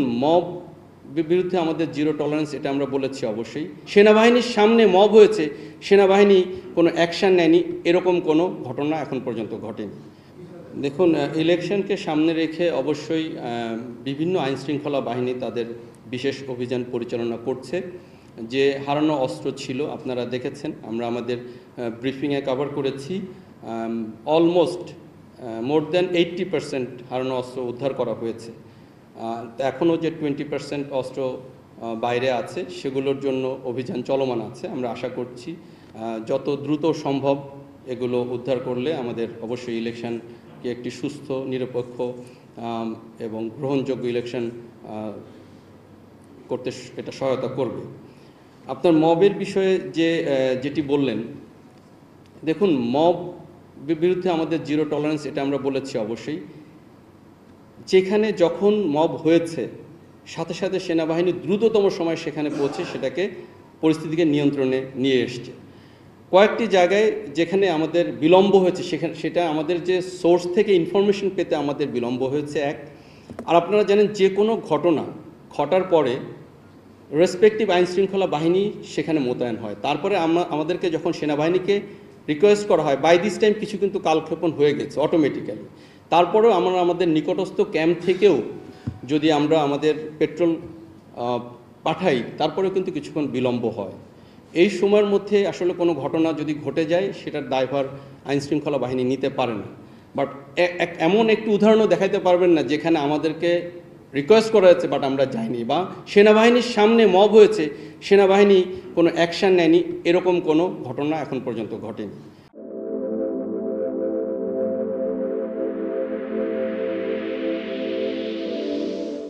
Mob বিরুদ্ধে আমাদের zero tolerance, এটা আমরা বলেছি। অবশ্যই সেনাবাহিনীর সামনে মব হয়েছে, সেনাবাহিনী কোনো অ্যাকশান নেয়নি, এরকম কোনো ঘটনা এখন পর্যন্ত ঘটেনি। দেখুন, ইলেকশনকে সামনে রেখে অবশ্যই বিভিন্ন আইনশৃঙ্খলা বাহিনী তাদের বিশেষ অভিযান পরিচালনা করছে। যে হারানো অস্ত্র ছিল আপনারা দেখেছেন, আমরা আমাদের ব্রিফিংয়ে কভার করেছি। অলমোস্ট মোর দ্যান 80% হারানো অস্ত্র উদ্ধার করা হয়েছে। এখনও যে 20% অস্ত্র বাইরে আছে, সেগুলোর জন্য অভিযান চলমান আছে। আমরা আশা করছি যত দ্রুত সম্ভব এগুলো উদ্ধার করলে আমাদের অবশ্যই ইলেকশনকে একটি সুস্থ, নিরপেক্ষ এবং গ্রহণযোগ্য ইলেকশন করতে এটা সহায়তা করবে। আপনার মবের বিষয়ে যেটি বললেন, দেখুন, মব বিরুদ্ধে আমাদের জিরো টলারেন্স, এটা আমরা বলেছি। অবশ্যই যেখানে যখন মব হয়েছে, সাথে সাথে সেনাবাহিনী দ্রুততম সময় সেখানে পৌঁছে সেটাকে পরিস্থিতিকে নিয়ন্ত্রণে নিয়ে এসছে। কয়েকটি জায়গায় যেখানে আমাদের বিলম্ব হয়েছে, সেটা আমাদের যে সোর্স থেকে ইনফরমেশন পেতে আমাদের বিলম্ব হয়েছে এক। আর আপনারা জানেন, যে কোনো ঘটনা ঘটার পরে রেসপেক্টিভ আইনশৃঙ্খলা বাহিনী সেখানে মোতায়েন হয়। তারপরে আমাদেরকে যখন সেনাবাহিনীকে রিকোয়েস্ট করা হয়, বাই দিস টাইম কিছু কিন্তু কালক্ষেপণ হয়ে গেছে অটোমেটিক্যালি। তারপরেও আমরা আমাদের নিকটস্থ ক্যাম্প থেকেও যদি আমরা আমাদের পেট্রোল পাঠাই, তারপরেও কিন্তু কিছুক্ষণ বিলম্ব হয়। এই সময়ের মধ্যে আসলে কোনো ঘটনা যদি ঘটে যায়, সেটার দায়ভার আইনশৃঙ্খলা বাহিনী নিতে পারে না। বাট এমন একটু উদাহরণও দেখাতে পারবেন না যেখানে আমাদেরকে রিকোয়েস্ট করা হয়েছে বাট আমরা যাইনি, বা সেনাবাহিনীর সামনে মব হয়েছে, সেনাবাহিনী কোনো অ্যাকশান নেয়নি, এরকম কোনো ঘটনা এখন পর্যন্ত ঘটেনি।